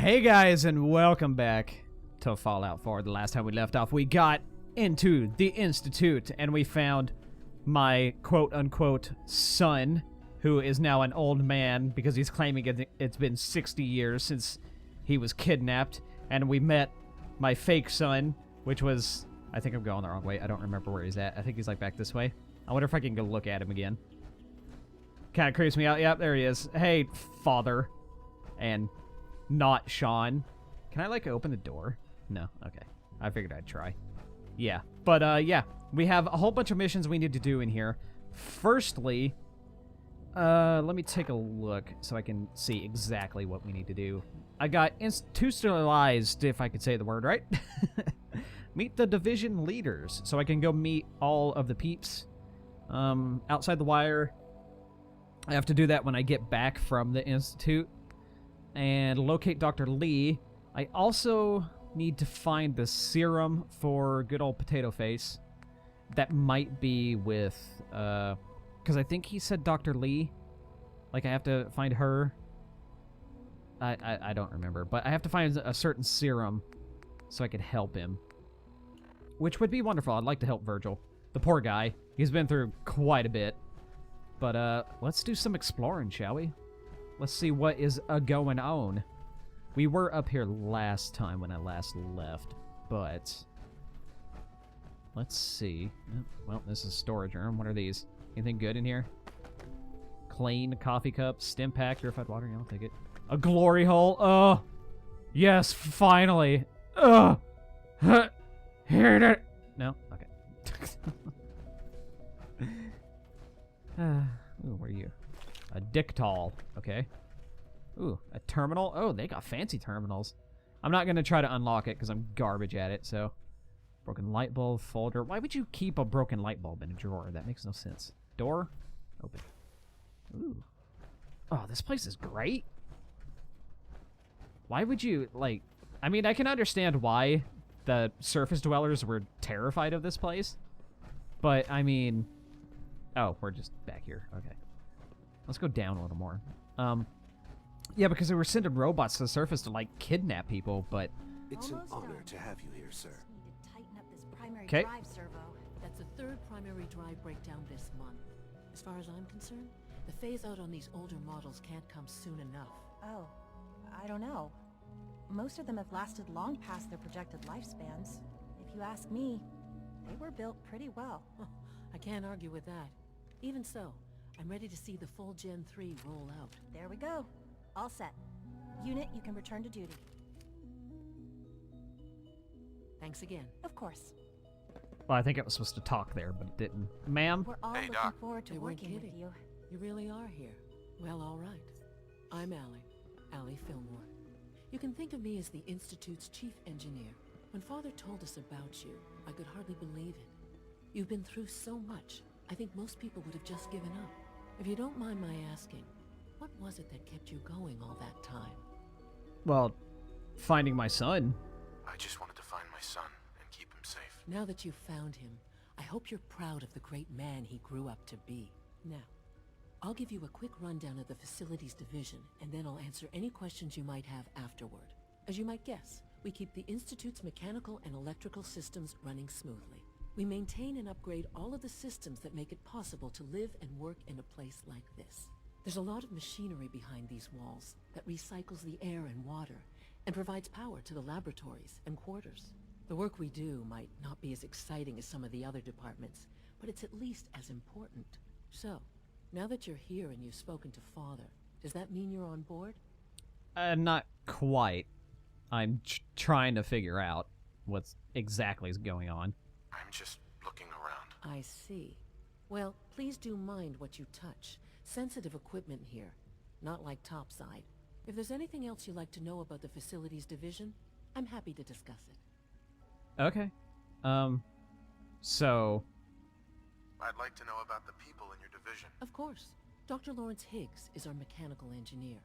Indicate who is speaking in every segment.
Speaker 1: Hey guys, and welcome back to Fallout 4. The last time we left off, we got into the Institute, and we found my quote-unquote son, who is now an old man because he's claiming it's been 60 years since he was kidnapped, and we met my fake son, which was... I think I'm going the wrong way. I don't remember where he's at. I think he's like back this way. I wonder if I can go look at him again. Kind of creeps me out. Yep, there he is. Hey, father. And not Sean. Can I, like, open the door? No. Okay. I figured I'd try. Yeah. But, yeah. We have a whole bunch of missions we need to do in here. Firstly, let me take a look so I can see exactly what we need to do. I got institutionalized, if I could say the word right. Meet the division leaders. So I can go meet all of the peeps outside the wire. I have to do that when I get back from the Institute. And locate Dr. Lee. I also need to find the serum for good old Potato Face. That might be with, because I think he said Dr. Lee. Like, I have to find her. I don't remember. But I have to find a certain serum so I could help him. Which would be wonderful. I'd like to help Virgil. The poor guy. He's been through quite a bit. But, let's do some exploring, shall we? Let's see what is going on. We were up here last time when I last left, but... Let's see. Well, this is a storage room. What are these? Anything good in here? Clean coffee cup, stim pack, purified water. Yeah, I'll take it. A glory hole. Oh! Yes, finally! Ugh! Here it. No? Okay. Ooh, where are you? A Dictol. Okay. Ooh, a terminal. Oh, they got fancy terminals. I'm not going to try to unlock it because I'm garbage at it, so... Broken light bulb folder. Why would you keep a broken light bulb in a drawer? That makes no sense. Door. Open. Ooh. Oh, this place is great. Why would you, like... I mean, I can understand why the surface dwellers were terrified of this place. But, I mean... Oh, we're just back here. Okay. Let's go down a little more. Yeah, because they were sending robots to the surface to, like, kidnap people, but...
Speaker 2: It's an honor to have you here, sir.
Speaker 1: Okay.
Speaker 3: That's the third primary drive breakdown this month. As far as I'm concerned, the phase out on these older models can't come soon enough.
Speaker 4: Oh, I don't know. Most of them have lasted long past their projected lifespans. If you ask me, they were built pretty well.
Speaker 3: I can't argue with that. Even so, I'm ready to see the full Gen 3 roll out.
Speaker 4: There we go. All set. Unit, you can return to duty.
Speaker 3: Thanks again.
Speaker 4: Of course.
Speaker 1: Well, I think it was supposed to talk there, but it didn't. Ma'am?
Speaker 4: We're all looking forward to working with you.
Speaker 3: You really are here. Well, all right. I'm Allie Fillmore. You can think of me as the Institute's chief engineer. When Father told us about you, I could hardly believe it. You've been through so much, I think most people would have just given up. If you don't mind my asking, what was it that kept you going all that time?
Speaker 1: Well, finding my son.
Speaker 2: I just wanted to find my son and keep him safe.
Speaker 3: Now that you've found him, I hope you're proud of the great man he grew up to be. Now, I'll give you a quick rundown of the Facilities Division, and then I'll answer any questions you might have afterward. As you might guess, we keep the Institute's mechanical and electrical systems running smoothly. We maintain and upgrade all of the systems that make it possible to live and work in a place like this. There's a lot of machinery behind these walls that recycles the air and water and provides power to the laboratories and quarters. The work we do might not be as exciting as some of the other departments, but it's at least as important. So, now that you're here and you've spoken to Father, does that mean you're on board?
Speaker 1: Not quite. I'm trying to figure out what's exactly is going on.
Speaker 2: I'm just looking around.
Speaker 3: I see. Well, please do mind what you touch. Sensitive equipment here, not like topside. If there's anything else you'd like to know about the Facilities Division, I'm happy to discuss it.
Speaker 1: Okay. So...
Speaker 2: I'd like to know about the people in your division.
Speaker 3: Of course. Dr. Lawrence Higgs is our mechanical engineer.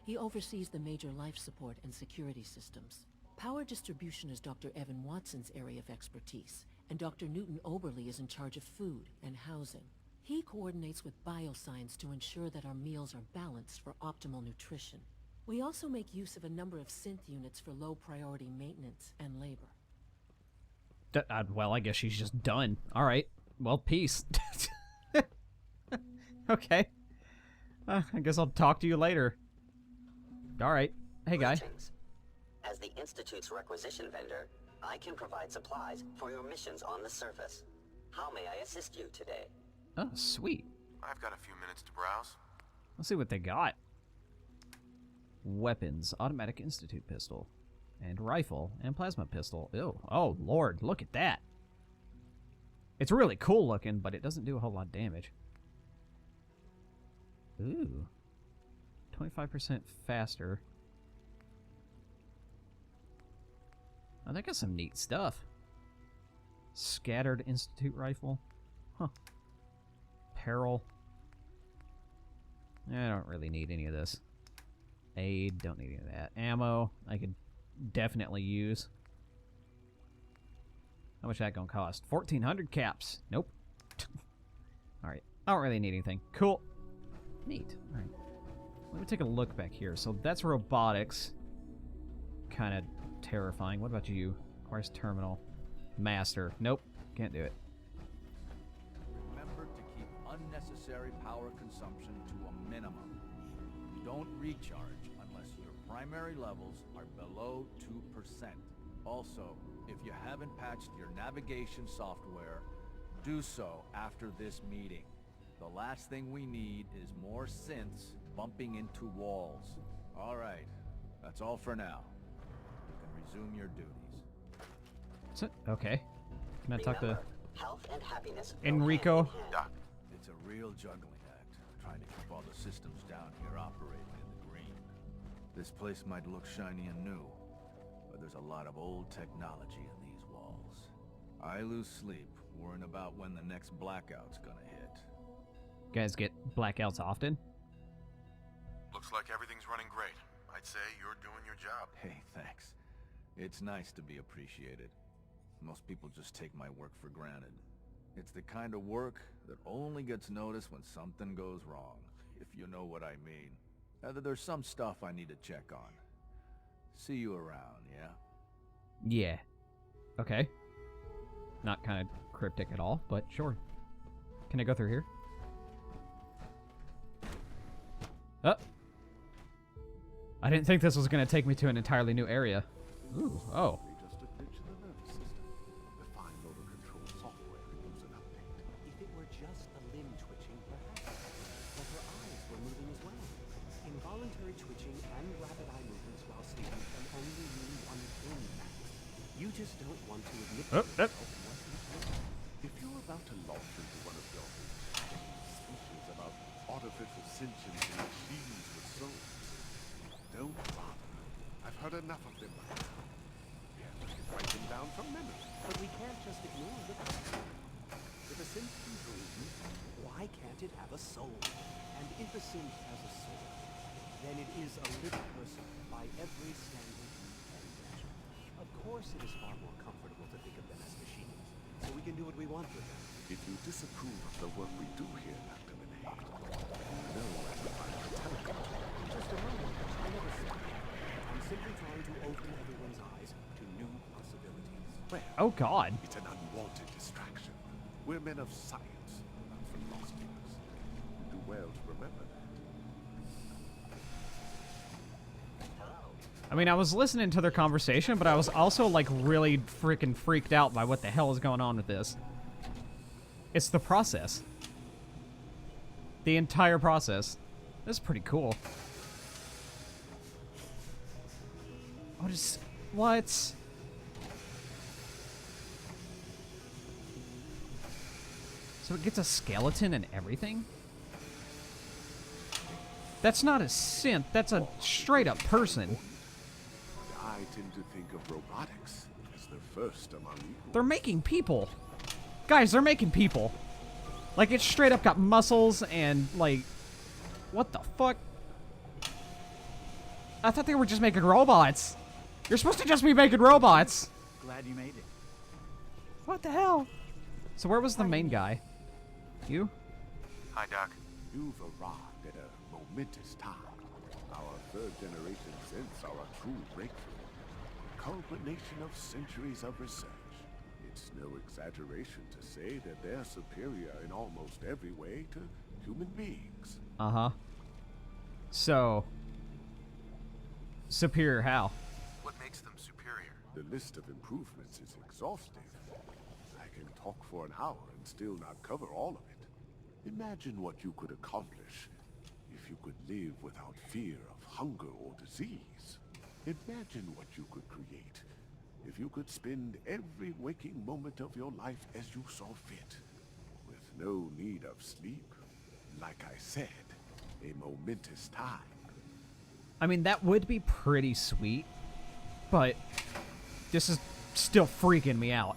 Speaker 3: He oversees the major life support and security systems. Power distribution is Dr. Evan Watson's area of expertise, and Dr. Newton Oberly is in charge of food and housing. He coordinates with bioscience to ensure that our meals are balanced for optimal nutrition. We also make use of a number of synth units for low-priority maintenance and labor.
Speaker 1: Well, I guess she's just done. All right. Well, peace. Okay. I guess I'll talk to you later. All right. Hey, guy.
Speaker 5: Greetings. As the Institute's requisition vendor, I can provide supplies for your missions on the surface. How may I assist you today?
Speaker 1: Oh, sweet.
Speaker 2: I've got a few minutes to browse.
Speaker 1: Let's see what they got. Weapons. Automatic Institute pistol. And rifle. And plasma pistol. Ew. Oh, Lord. Look at that. It's really cool looking, but it doesn't do a whole lot of damage. Ooh. 25% faster. Oh, they got some neat stuff. Scattered Institute rifle. Huh. Peril. I don't really need any of this. Aid, don't need any of that. Ammo, I could definitely use. How much that gonna cost? 1,400 caps. Nope. Alright, I don't really need anything. Cool. Neat. Alright. Let me take a look back here. So that's robotics. Kind of terrifying. What about you? Requires terminal. Master. Nope. Can't do it.
Speaker 6: Remember to keep unnecessary power consumption to a minimum. Don't recharge unless your primary levels are below 2%. Also, if you haven't patched your navigation software, do so after this meeting. The last thing we need is more synths bumping into walls. All right, that's all for now. You can resume your duties.
Speaker 1: So, okay. Can I talk to
Speaker 5: Remember, health and happiness go
Speaker 1: Enrico?
Speaker 5: hand in hand.
Speaker 2: Doc,
Speaker 6: It's a real juggling act, trying to keep all the systems down here operating in the green. This place might look shiny and new, but there's a lot of old technology in these walls. I lose sleep worrying about when the next blackout's gonna hit.
Speaker 1: guys get blackouts often?
Speaker 2: looks like everything's running great. I'd say you're doing your job.
Speaker 6: Hey, thanks. It's nice to be appreciated. Most people just take my work for granted. It's the kind of work that only gets noticed when something goes wrong, if you know what I mean. There's some stuff I need to check on. See you around, yeah?
Speaker 1: Yeah. Okay. Not kind of cryptic at all, but sure. Can I go through here? Oh. I didn't think this was going to take me to an entirely new area. Ooh, oh.
Speaker 7: Just a glitch in the nervous system. Refined motor control software could use an update.
Speaker 8: If it were just a limb twitching, perhaps. But her eyes were moving as well. Involuntary twitching and rapid eye movements while sleeping can only mean one thing, Max. You just don't want to admit to yourself what you do.
Speaker 7: If you're about to launch into one of your speeches about artificial sentience and machines with souls, don't bother. I've heard enough of them by now. Yeah, write them down from memory.
Speaker 8: But we can't just ignore the fact. If a synth can breathe, why can't it have a soul? And if a synth has a soul, then it is a living person by every standard and measure. Of course it is far more comfortable to think of them as machines, so we can do what we want with them.
Speaker 7: If you disapprove of the work we do here, Dr. Minay, no, I would find it telephone.
Speaker 8: Just a moment, I never said that. I'm simply trying to open everyone's eyes to new possibilities.
Speaker 7: Well,
Speaker 1: Oh, God.
Speaker 7: it's an unwanted distraction. We're men of science, not philosophers. Do well to remember that.
Speaker 1: I mean, I was listening to their conversation, but I was also, like, really freaking freaked out by what the hell is going on with this. It's the process. The entire process. This is pretty cool. What? So it gets a skeleton and everything? That's not a synth, that's a straight up person.
Speaker 7: I tend to think of robotics as the first among equals.
Speaker 1: They're making people. Guys, they're making people. Like, it's straight up got muscles and, like... What the fuck? I thought they were just making robots. You're supposed to just be making robots.
Speaker 6: Glad you made it.
Speaker 1: What the hell? So where was the main guy? You?
Speaker 2: Hi, Doc.
Speaker 7: You've arrived at a momentous time. Our third-generation synths are a true breakthrough. A culmination of centuries of research. It's no exaggeration to say that they're superior in almost every way to human beings.
Speaker 1: Uh-huh. So, superior how?
Speaker 2: What makes them superior?
Speaker 7: The list of improvements is exhaustive. I can talk for an hour and still not cover all of it. Imagine what you could accomplish if you could live without fear of hunger or disease. Imagine what you could create if you could spend every waking moment of your life as you saw fit, with no need of sleep. Like I said, a momentous time.
Speaker 1: I mean, that would be pretty sweet, but this is still freaking me out.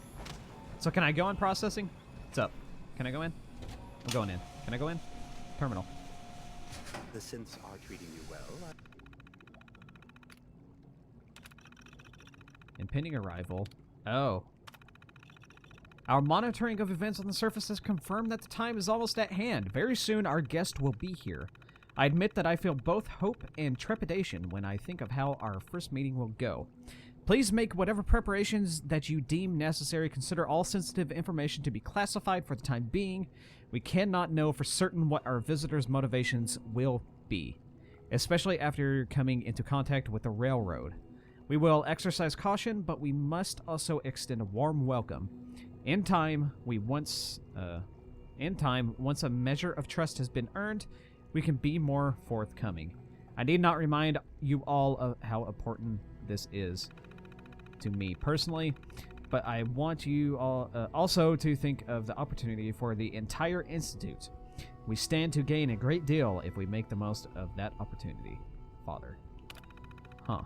Speaker 1: So can I go in processing? What's up? Can I go in? I'm going in. Can I go in? Terminal.
Speaker 8: The synths are treating you well.
Speaker 1: Impending arrival. Oh. Our monitoring of events on the surface has confirmed that the time is almost at hand. Very soon, our guest will be here. I admit that I feel both hope and trepidation when I think of how our first meeting will go. Please make whatever preparations that you deem necessary. Consider all sensitive information to be classified for the time being. We cannot know for certain what our visitor's motivations will be, especially after coming into contact with the railroad. We will exercise caution, but we must also extend a warm welcome. In time, once a measure of trust has been earned, we can be more forthcoming. I need not remind you all of how important this is to me personally, but I want you all also to think of the opportunity for the entire Institute. We stand to gain a great deal if we make the most of that opportunity, Father. Huh.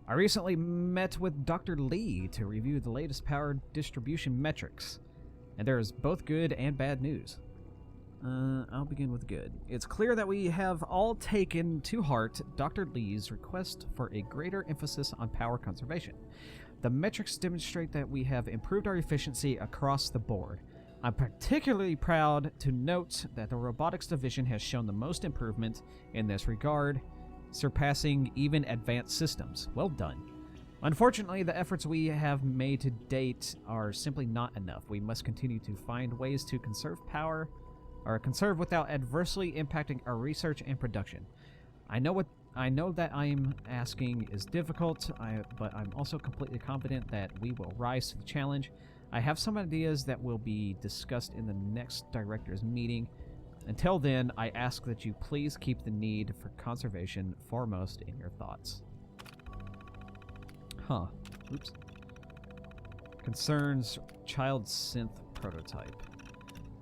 Speaker 1: I recently met with Dr. Lee to review the latest power distribution metrics, and there is both good and bad news. I'll begin with good. It's clear that we have all taken to heart Dr. Lee's request for a greater emphasis on power conservation. The metrics demonstrate that we have improved our efficiency across the board. I'm particularly proud to note that the robotics division has shown the most improvement in this regard, surpassing even advanced systems. Well done. Unfortunately, the efforts we have made to date are simply not enough. We must continue to find ways to conserve power, or conserve without adversely impacting our research and production. I know that I'm asking is difficult, but I'm also completely confident that we will rise to the challenge. I have some ideas that will be discussed in the next directors meeting. Until then, I ask that you please keep the need for conservation foremost in your thoughts. Huh. Oops. Concerns child synth prototype.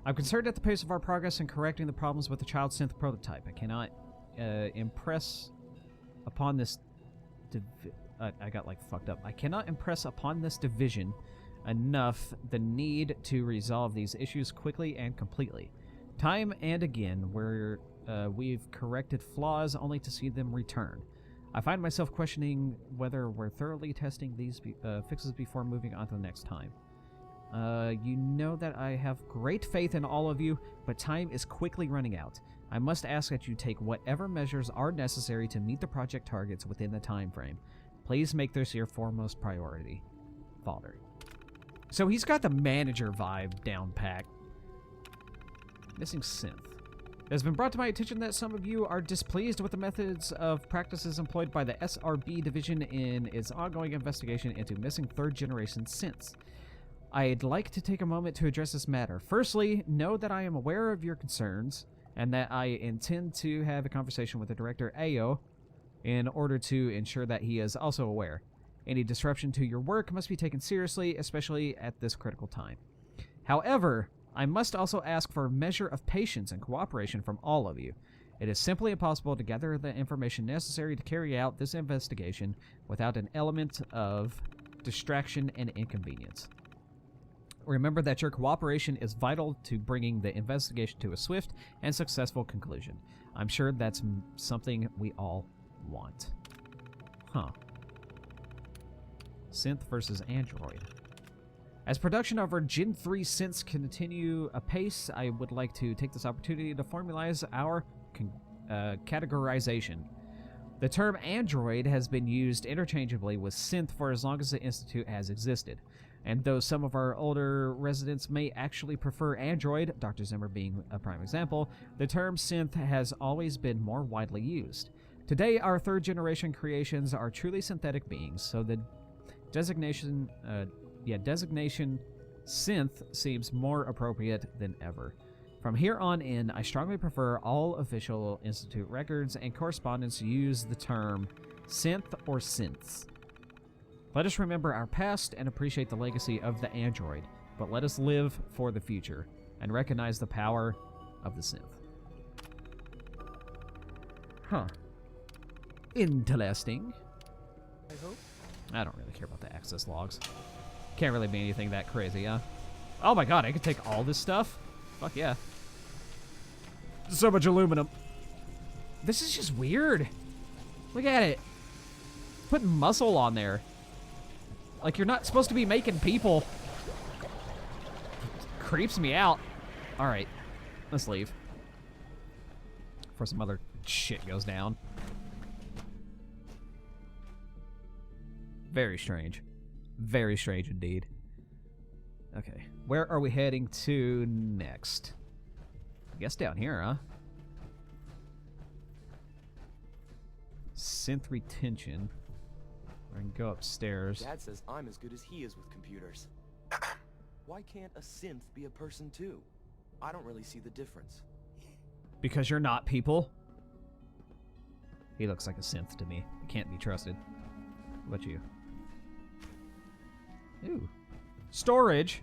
Speaker 1: I'm concerned at the pace of our progress in correcting the problems with the child synth prototype. I cannot impress upon this... I got, like, fucked up. I cannot impress upon this division enough the need to resolve these issues quickly and completely. Time and again, we've corrected flaws only to see them return. I find myself questioning whether we're thoroughly testing these fixes before moving on to the next time. You know that I have great faith in all of you, but time is quickly running out. I must ask that you take whatever measures are necessary to meet the project targets within the time frame. Please make this your foremost priority. Father. So he's got the manager vibe down pat. Missing synth. It has been brought to my attention that some of you are displeased with the methods of practices employed by the SRB division in its ongoing investigation into missing third-generation synths. I'd like to take a moment to address this matter. Firstly, know that I am aware of your concerns, and that I intend to have a conversation with the director, Ayo, in order to ensure that he is also aware. Any disruption to your work must be taken seriously, especially at this critical time. However, I must also ask for a measure of patience and cooperation from all of you. It is simply impossible to gather the information necessary to carry out this investigation without an element of distraction and inconvenience. Remember that your cooperation is vital to bringing the investigation to a swift and successful conclusion. I'm sure that's something we all want. Huh. Synth versus Android. As production of our Gen 3 synths continue apace, I would like to take this opportunity to formalize our categorization. The term android has been used interchangeably with synth for as long as the Institute has existed. And though some of our older residents may actually prefer android, Dr. Zimmer being a prime example, the term synth has always been more widely used. Today, our third-generation creations are truly synthetic beings, so the designation synth seems more appropriate than ever. From here on in, I strongly prefer all official Institute records and correspondence use the term synth or synths. Let us remember our past and appreciate the legacy of the android, but let us live for the future and recognize the power of the synth. Huh. Interesting.
Speaker 8: I hope.
Speaker 1: I don't really care about the access logs. Can't really be anything that crazy, huh? Oh my god, I could take all this stuff? Fuck yeah. So much aluminum. This is just weird. Look at it. Putting muscle on there. Like, you're not supposed to be making people. Creeps me out. Alright. Let's leave. Before some other shit goes down. Very strange. Very strange indeed. Okay. Where are we heading to next? I guess down here, huh? Synth retention. I can go upstairs.
Speaker 9: Dad says I'm as good as he is with computers. Why can't a synth be a person too? I don't really see the difference.
Speaker 1: Because you're not people. He looks like a synth to me. He can't be trusted. What about you? Ooh. Storage.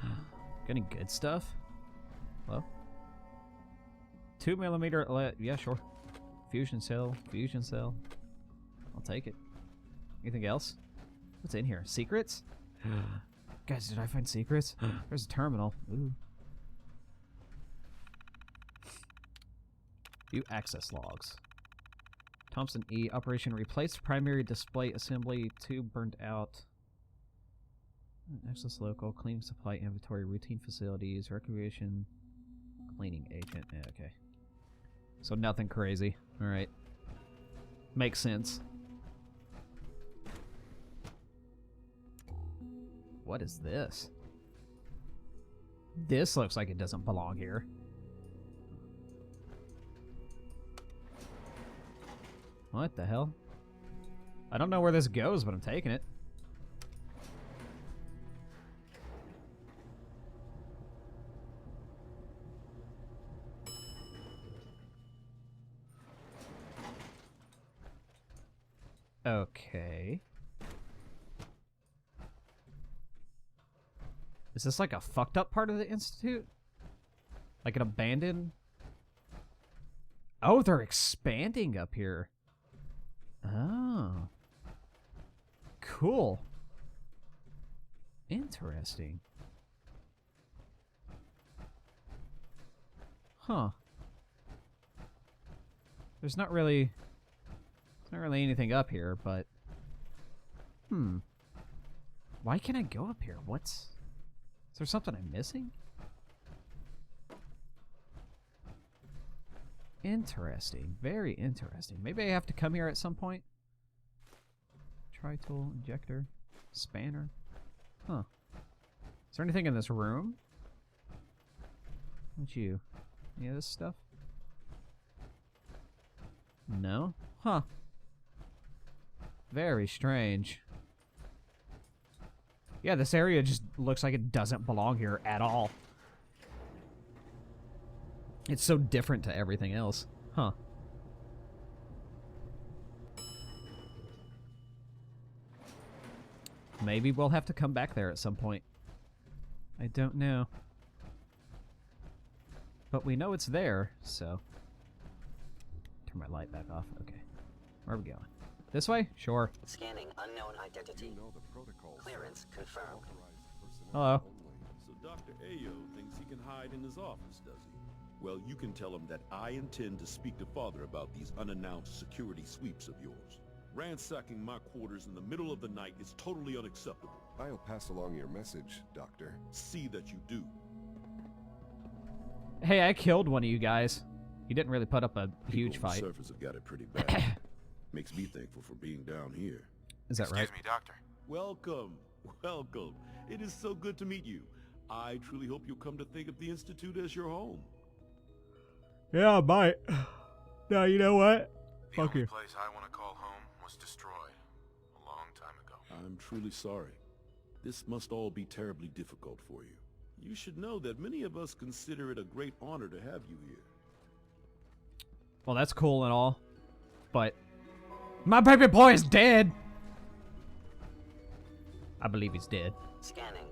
Speaker 1: Got any good stuff? Hello? 2mm. Yeah, sure. Fusion cell. Fusion cell. I'll take it. Anything else? What's in here? Secrets? Guys, did I find secrets? There's a terminal. Ooh. View access logs. Thompson E. Operation replaced primary display assembly. Tube burned out. Access local. Cleaning supply inventory. Routine facilities. Recreation. Cleaning agent. Yeah, okay. So nothing crazy. Alright. Makes sense. What is this? This looks like it doesn't belong here. What the hell? I don't know where this goes, but I'm taking it. Okay. Is this like a fucked up part of the Institute? Like an abandoned... Oh, they're expanding up here. Oh. Cool. Interesting. Huh. There's not really anything up here, but... Why can't I go up here? Is there something I'm missing? Interesting. Very interesting. Maybe I have to come here at some point. Tri-tool, injector, spanner. Huh. Is there anything in this room? What's you? Any of this stuff? No? Huh. Very strange. Yeah, this area just looks like it doesn't belong here at all. It's so different to everything else. Huh. Maybe we'll have to come back there at some point. I don't know. But we know it's there, so... Turn my light back off. Okay. Where are we going? This way? Sure.
Speaker 5: Scanning unknown identity.
Speaker 7: You know the protocols.
Speaker 5: Clearance confirmed.
Speaker 1: Hello.
Speaker 10: So Dr. Ayo thinks he can hide in his office, does he? Well, you can tell him that I intend to speak to Father about these unannounced security sweeps of yours. Ransacking my quarters in the middle of the night is totally unacceptable.
Speaker 7: I'll pass along your message, Doctor.
Speaker 10: See that you do.
Speaker 1: Hey, I killed one of you guys. You didn't really put up a huge
Speaker 10: People on
Speaker 1: fight.
Speaker 10: the surface have got it pretty bad. Makes me thankful for being down here.
Speaker 1: Is that right?
Speaker 2: Excuse me, Doctor.
Speaker 10: Welcome, welcome. It is so good to meet you. I truly hope you'll come to think of the Institute as your home.
Speaker 1: Yeah, I might. No, you know what?
Speaker 2: The
Speaker 1: Fuck
Speaker 2: only
Speaker 1: you.
Speaker 2: place I want to call home was destroyed a long time ago.
Speaker 10: I'm truly sorry. This must all be terribly difficult for you. You should know that many of us consider it a great honor to have you here.
Speaker 1: Well, that's cool and all, but my baby boy is dead. I believe he's dead.
Speaker 5: Scanning.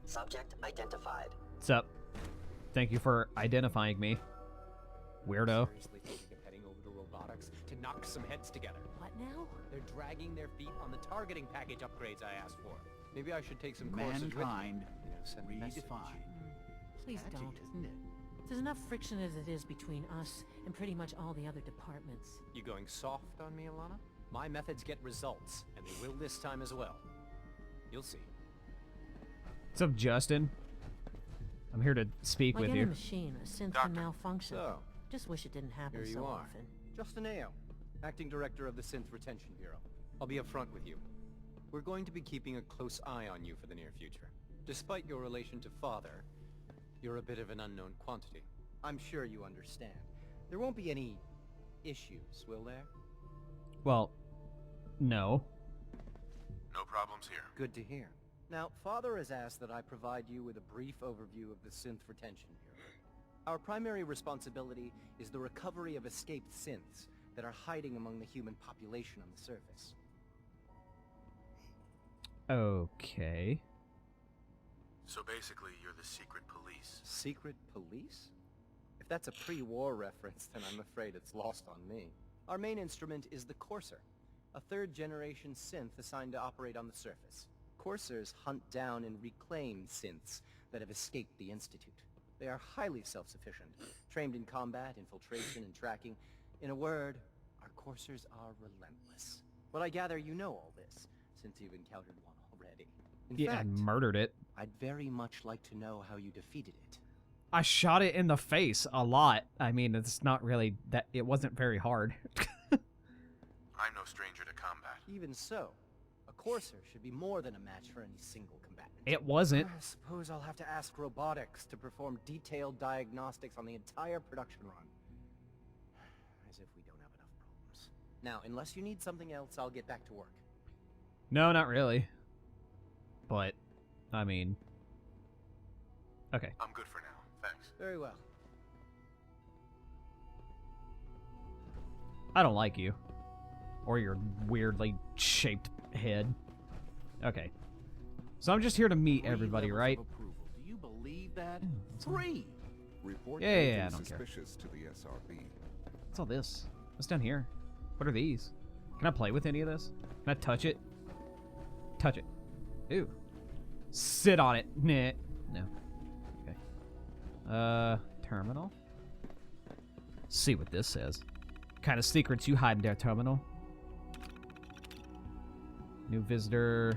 Speaker 5: Subject identified.
Speaker 1: What's up? Thank you for identifying me, weirdo.
Speaker 8: Seriously thinking of heading over to robotics to knock some heads together.
Speaker 3: What now?
Speaker 8: They're dragging their feet on the targeting package upgrades I asked for. Maybe I should take some courses with you.
Speaker 6: Mankind
Speaker 8: You know, send a message.
Speaker 6: redefined.
Speaker 3: Please
Speaker 6: Catchy,
Speaker 3: don't.
Speaker 6: isn't it?
Speaker 3: There's enough friction as it is between us and pretty much all the other departments.
Speaker 8: You going soft on me, Alana? My methods get results, and they will this time as well. You'll see.
Speaker 1: What's up, Justin? I'm here to speak
Speaker 3: Like
Speaker 1: with
Speaker 3: any
Speaker 1: you.
Speaker 3: machine, a synth
Speaker 2: Doctor.
Speaker 3: can malfunction.
Speaker 8: So,
Speaker 3: Just wish it didn't happen
Speaker 8: here you
Speaker 3: so
Speaker 8: are.
Speaker 3: often.
Speaker 8: Justin Ayo, Acting Director of the Synth Retention Bureau. I'll be upfront with you. We're going to be keeping a close eye on you for the near future. Despite your relation to Father, you're a bit of an unknown quantity. I'm sure you understand. There won't be any issues, will there?
Speaker 1: Well, no.
Speaker 2: No problems here.
Speaker 8: Good to hear. Now, Father has asked that I provide you with a brief overview of the Synth Retention Bureau. Our primary responsibility is the recovery of escaped synths that are hiding among the human population on the surface.
Speaker 1: Okay.
Speaker 2: So basically, you're the secret police.
Speaker 8: Secret police? If that's a pre-war reference, then I'm afraid it's lost on me. Our main instrument is the Courser, a third-generation synth assigned to operate on the surface. Coursers hunt down and reclaim synths that have escaped the Institute. They are highly self-sufficient, trained in combat, infiltration, and tracking. In a word, our Coursers are relentless. But I gather you know all this, since you've encountered one already. In
Speaker 1: Yeah, I
Speaker 8: fact,
Speaker 1: murdered it.
Speaker 8: I'd very much like to know how you defeated it.
Speaker 1: I shot it in the face a lot. I mean, it's not really that. It wasn't very hard.
Speaker 2: I'm no stranger to combat.
Speaker 8: Even so, a Courser should be more than a match for any single combatant.
Speaker 1: It wasn't.
Speaker 8: I suppose I'll have to ask robotics to perform detailed diagnostics on the entire production run. As if we don't have enough problems. Now, unless you need something else, I'll get back to work.
Speaker 1: No, not really. But, I mean, okay.
Speaker 2: I'm good for now. Thanks.
Speaker 8: Very well.
Speaker 1: I don't like you. Or your weirdly shaped head. Okay. So I'm just here to meet everybody,
Speaker 10: Three
Speaker 1: right?
Speaker 10: levels of approval. Do you believe that?
Speaker 1: Mm,
Speaker 10: 3.
Speaker 7: Report
Speaker 1: Yeah,
Speaker 7: anything
Speaker 1: I don't care.
Speaker 7: suspicious to the SRB.
Speaker 1: What's all this? What's down here? What are these? Can I play with any of this? Can I touch it? Touch it. Ooh. Sit on it. Nah. No. Okay. Terminal. See what this says. Kind of secrets you hide in their terminal. New visitor.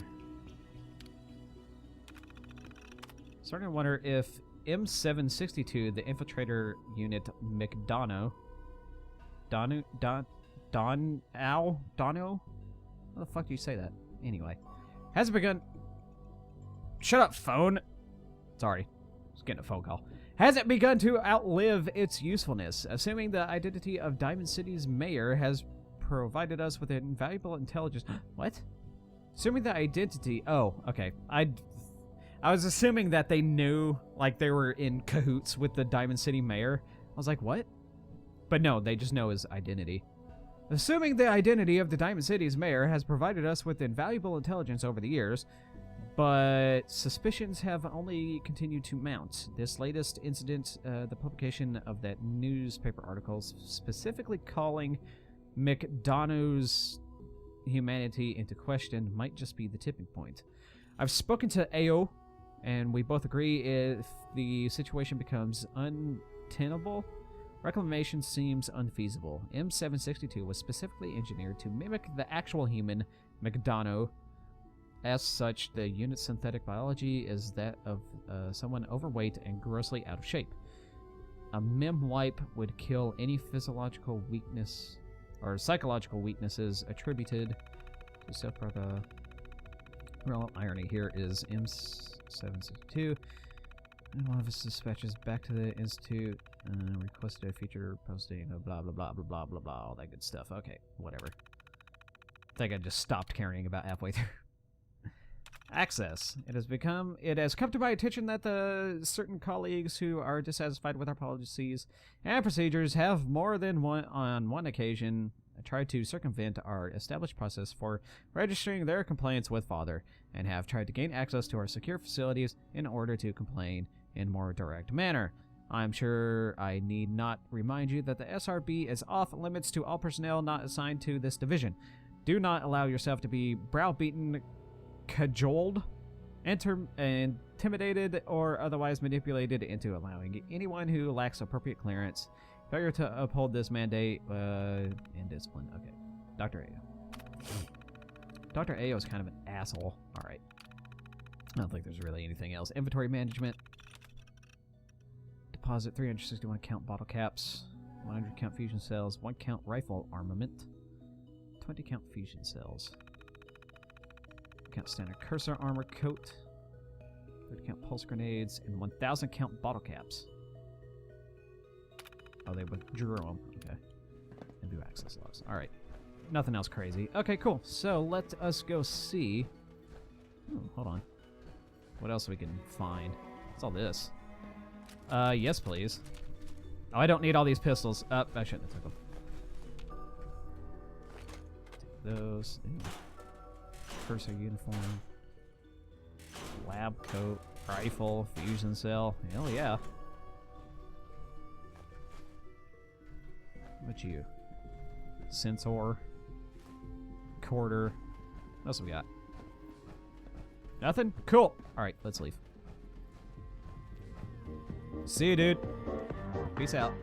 Speaker 1: Starting to wonder if M762, the infiltrator unit McDonough. Dono? How the fuck do you say that? Anyway. Has begun. Shut up, phone. Sorry. Just getting a phone call. Has it begun to outlive its usefulness? Assuming the identity of Diamond City's mayor has provided us with invaluable intelligence. What? Assuming the identity. Oh, okay. I was assuming that they knew, like they were in cahoots with the Diamond City mayor. I was like, what? But no, they just know his identity. Assuming the identity of the Diamond City's mayor has provided us with invaluable intelligence over the years, but suspicions have only continued to mount. This latest incident, the publication of that newspaper article specifically calling McDonough's humanity into question, might just be the tipping point. I've spoken to Ayo, and we both agree if the situation becomes untenable, reclamation seems unfeasible. M762 was specifically engineered to mimic the actual human McDonough, As such, the unit's synthetic biology is that of someone overweight and grossly out of shape. A mem wipe would kill any physiological weakness or psychological weaknesses attributed to self-brother. Real irony here is M762. And one of his dispatches back to the Institute requested a feature posting of blah blah blah blah blah blah blah, all that good stuff. Okay, whatever. I think I just stopped caring about halfway through. Access. It has come to my attention that the certain colleagues who are dissatisfied with our policies and procedures have more than on one occasion tried to circumvent our established process for registering their complaints with Father, and have tried to gain access to our secure facilities in order to complain in more direct manner. I'm sure I need not remind you that the SRB is off limits to all personnel not assigned to this division. Do not allow yourself to be browbeaten, cajoled, intimidated, or otherwise manipulated into allowing anyone who lacks appropriate clearance. Failure to uphold this mandate and discipline. Okay. Dr. Ayo. Dr. Ayo is kind of an asshole. Alright. I don't think there's really anything else. Inventory management. Deposit 361 count bottle caps. 100 count fusion cells. 1 count rifle armament. 20 count fusion cells. Count standard cursor armor coat. 30 count pulse grenades. And 1,000 count bottle caps. Oh, they withdrew them. Okay. And do access logs. Alright. Nothing else crazy. Okay, cool. So, let us go see. Ooh, hold on. What else we can find? What's all this? Yes, please. Oh, I don't need all these pistols. I shouldn't have took them. Take those. Ooh. Cursor uniform. Lab coat. Rifle. Fusion cell. Hell yeah. What about you? Sensor. Quarter. What else we got? Nothing? Cool. Alright, let's leave. See you, dude. Peace out.